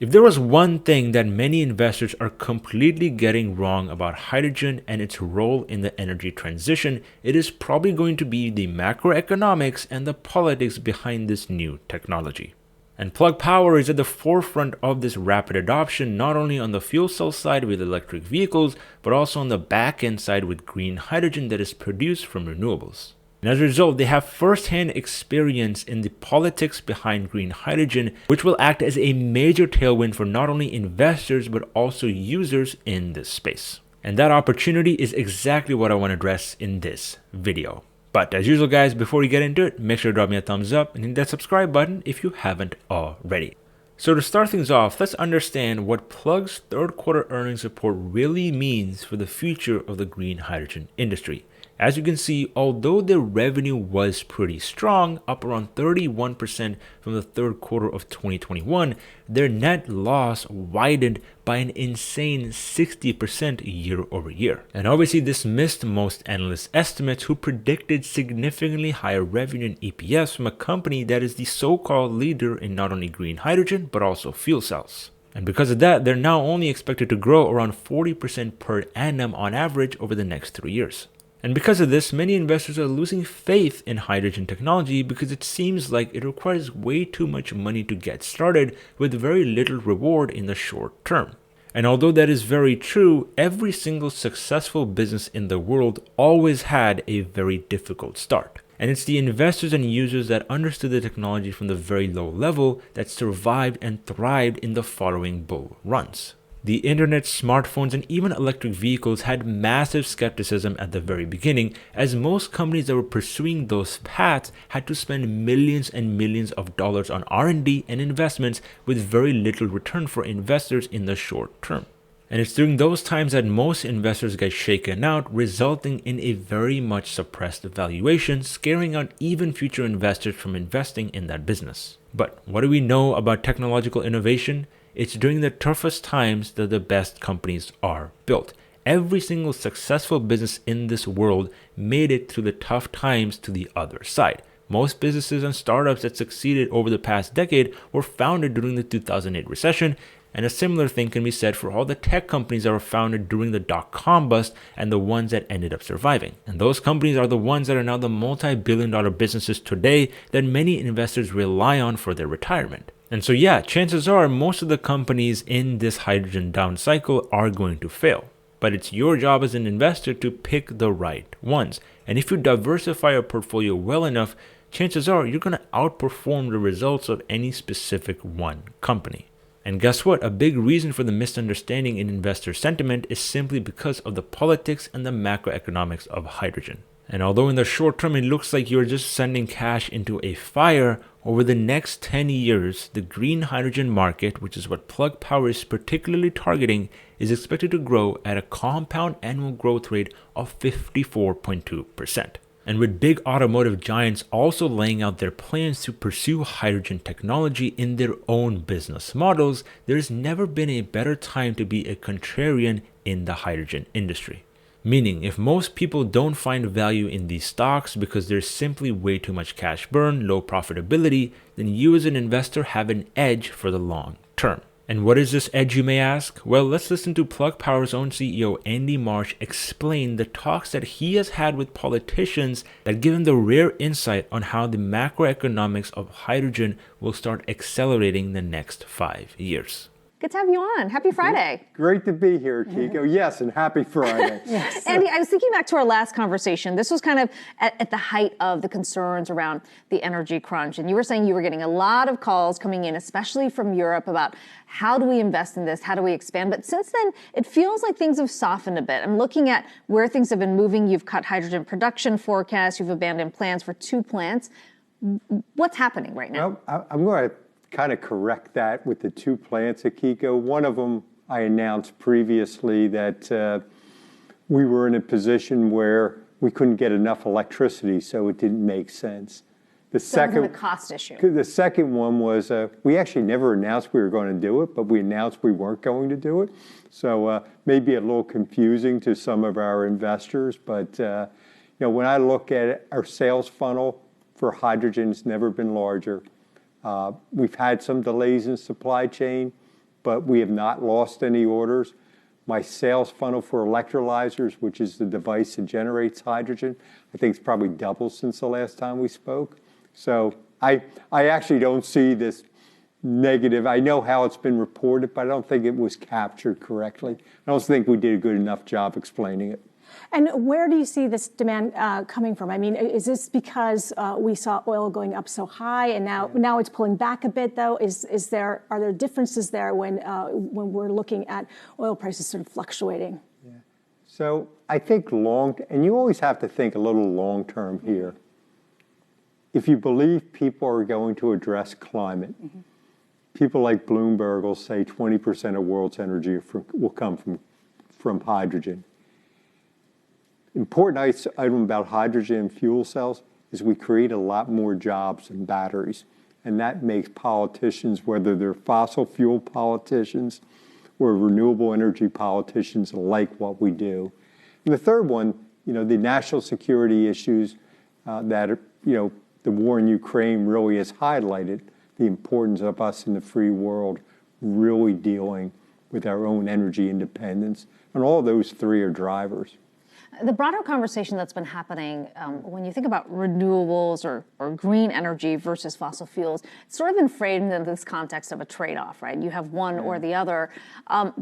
If there was one thing that many investors are completely getting wrong about hydrogen and its role in the energy transition, it is probably going to be the macroeconomics and the politics behind this new technology. And Plug Power is at the forefront of this rapid adoption, not only on the fuel cell side with electric vehicles, but also on the back end side with green hydrogen that is produced from renewables. And as a result, they have first-hand experience in the politics behind green hydrogen, which will act as a major tailwind for not only investors, but also users in this space. And that opportunity is exactly what I want to address in this video. But as usual, guys, before we get into it, make sure to drop me a thumbs up and hit that subscribe button if you haven't already. So to start things off, let's understand what Plug's third quarter earnings report really means for the future of the green hydrogen industry. As you can see, although their revenue was pretty strong, up around 31% from the third quarter of 2021, their net loss widened by an insane 60% year over year. And obviously this missed most analyst estimates who predicted significantly higher revenue and EPS from a company that is the so-called leader in not only green hydrogen, but also fuel cells. And because of that, they're now only expected to grow around 40% per annum on average over the next 3 years. And because of this, many investors are losing faith in hydrogen technology because it seems like it requires way too much money to get started with very little reward in the short term. And although that is very true, every single successful business in the world always had a very difficult start. And it's the investors and users that understood the technology from the very low level that survived and thrived in the following bull runs. The internet, smartphones, and even electric vehicles had massive skepticism at the very beginning, as most companies that were pursuing those paths had to spend millions and millions of dollars on R&D and investments with very little return for investors in the short term. And it's during those times that most investors get shaken out, resulting in a very much suppressed valuation, scaring out even future investors from investing in that business. But what do we know about technological innovation? It's during the toughest times that the best companies are built. Every single successful business in this world made it through the tough times to the other side. Most businesses and startups that succeeded over the past decade were founded during the 2008 recession, and a similar thing can be said for all the tech companies that were founded during the dot-com bust and the ones that ended up surviving. And those companies are the ones that are now the multi-billion-dollar businesses today that many investors rely on for their retirement. And so yeah, chances are most of the companies in this hydrogen down cycle are going to fail. But it's your job as an investor to pick the right ones. And if you diversify your portfolio well enough, chances are you're going to outperform the results of any specific one company. And guess what? A big reason for the misunderstanding in investor sentiment is simply because of the politics and the macroeconomics of hydrogen. And although in the short term it looks like you're just sending cash into a fire, over the next 10 years, the green hydrogen market, which is what Plug Power is particularly targeting, is expected to grow at a compound annual growth rate of 54.2%. And with big automotive giants also laying out their plans to pursue hydrogen technology in their own business models, there's never been a better time to be a contrarian in the hydrogen industry. Meaning, if most people don't find value in these stocks because there's simply way too much cash burn, low profitability, then you as an investor have an edge for the long term. And what is this edge, you may ask? Well, let's listen to Plug Power's own CEO, Andy Marsh, explain the talks that he has had with politicians that give him the rare insight on how the macroeconomics of hydrogen will start accelerating in the next 5 years. Good to have you on. Happy Friday. Great to be here, Kiko. Yes, and happy Friday. Yes. Andy, I was thinking back to our last conversation. This was kind of at the height of the concerns around the energy crunch. And you were saying you were getting a lot of calls coming in, especially from Europe, about how do we invest in this? How do we expand? But since then, it feels like things have softened a bit. I'm looking at where things have been moving. You've cut hydrogen production forecasts. You've abandoned plans for 2 plants. What's happening right now? Well, I'm going to kind of correct that with the 2 plants at Kiko. One of them I announced previously that we were in a position where we couldn't get enough electricity, so it didn't make sense. The second, a cost issue. The second one was we actually never announced we were going to do it, but we announced we weren't going to do it. So maybe a little confusing to some of our investors, but when I look at it, our sales funnel for hydrogen has never been larger. We've had some delays in supply chain, but we have not lost any orders. My sales funnel for electrolyzers, which is the device that generates hydrogen, I think it's probably doubled since the last time we spoke. So I actually don't see this negative. I know how it's been reported, but I don't think it was captured correctly. I don't think we did a good enough job explaining it. And where do you see this demand coming from? I mean, is this because we saw oil going up so high, and now it's pulling back a bit? Though, are there differences there when we're looking at oil prices sort of fluctuating? Yeah. So I think and you always have to think a little long term here. If you believe people are going to address climate, people like Bloomberg will say 20% of world's energy will come from hydrogen. Important item about hydrogen and fuel cells is we create a lot more jobs than batteries. And that makes politicians, whether they're fossil fuel politicians or renewable energy politicians, like what we do. And the third one, the national security issues that the war in Ukraine really has highlighted the importance of us in the free world really dealing with our own energy independence. And all those three are drivers. The broader conversation that's been happening when you think about renewables or green energy versus fossil fuels, it's sort of been framed in this context of a trade-off, right? You have one or the other.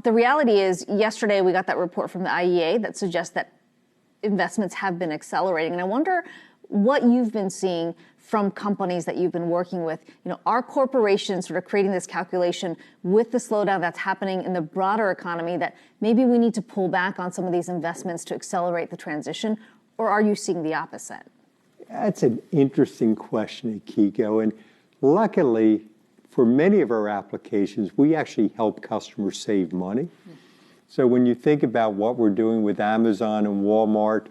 The reality is, yesterday we got that report from the IEA that suggests that investments have been accelerating. And I wonder what you've been seeing from companies that you've been working with. Are corporations sort of creating this calculation with the slowdown that's happening in the broader economy that maybe we need to pull back on some of these investments to accelerate the transition? Or are you seeing the opposite? That's an interesting question, Akiko. And luckily, for many of our applications, we actually help customers save money. So when you think about what we're doing with Amazon and Walmart,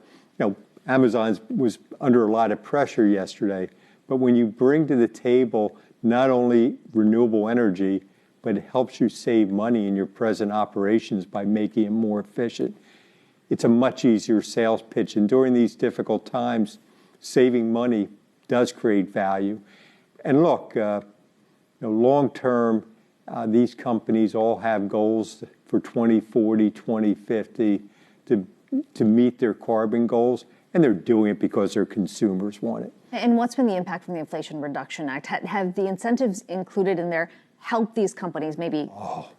Amazon was under a lot of pressure yesterday. But when you bring to the table not only renewable energy, but it helps you save money in your present operations by making it more efficient, it's a much easier sales pitch. And during these difficult times, saving money does create value. And look, long term, these companies all have goals for 2040, 2050 to meet their carbon goals. And they're doing it because their consumers want it. And what's been the impact from the Inflation Reduction Act? Have the incentives included in there helped these companies maybe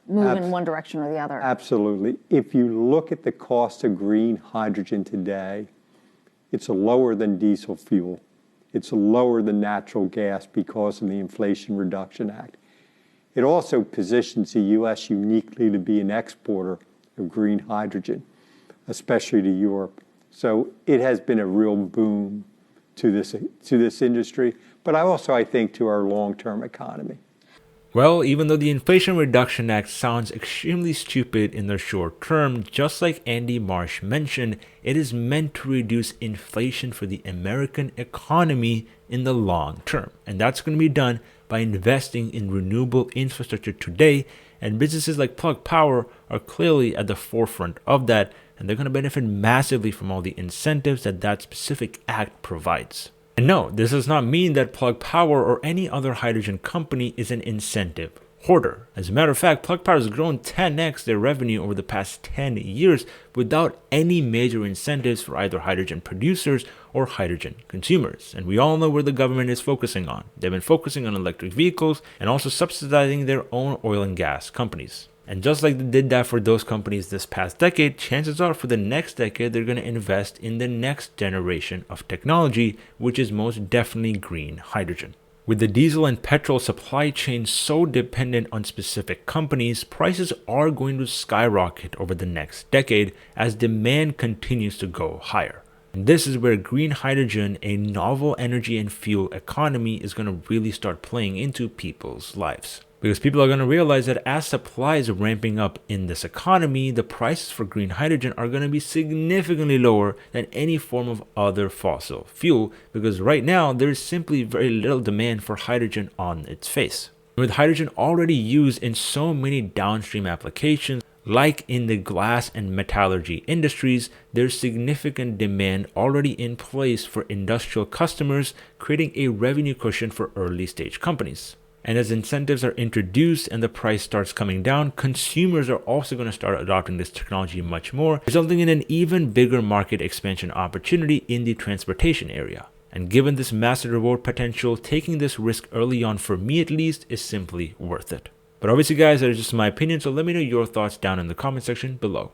move in one direction or the other? Absolutely. If you look at the cost of green hydrogen today, it's lower than diesel fuel. It's lower than natural gas because of the Inflation Reduction Act. It also positions the U.S. uniquely to be an exporter of green hydrogen, especially to Europe. So it has been a real boom to this industry, but I think to our long-term economy. Well, even though the Inflation Reduction Act sounds extremely stupid in the short term, just like Andy Marsh mentioned, it is meant to reduce inflation for the American economy in the long term. And that's going to be done by investing in renewable infrastructure today, and businesses like Plug Power are clearly at the forefront of that, and they're going to benefit massively from all the incentives that specific act provides. And no, this does not mean that Plug Power or any other hydrogen company is an incentive hoarder. As a matter of fact, Plug Power has grown 10x their revenue over the past 10 years without any major incentives for either hydrogen producers or hydrogen consumers. And we all know where the government is focusing on. They've been focusing on electric vehicles and also subsidizing their own oil and gas companies. And just like they did that for those companies this past decade, chances are for the next decade, they're going to invest in the next generation of technology, which is most definitely green hydrogen. With the diesel and petrol supply chain so dependent on specific companies, prices are going to skyrocket over the next decade as demand continues to go higher. And this is where green hydrogen, a novel energy and fuel economy, is going to really start playing into people's lives. Because people are going to realize that as supply is ramping up in this economy, the prices for green hydrogen are going to be significantly lower than any form of other fossil fuel, because right now there is simply very little demand for hydrogen on its face. With hydrogen already used in so many downstream applications, like in the glass and metallurgy industries, there's significant demand already in place for industrial customers, creating a revenue cushion for early stage companies. And as incentives are introduced and the price starts coming down, consumers are also going to start adopting this technology much more, resulting in an even bigger market expansion opportunity in the transportation area. And given this massive reward potential, taking this risk early on, for me at least, is simply worth it. But obviously guys, that is just my opinion, so let me know your thoughts down in the comment section below.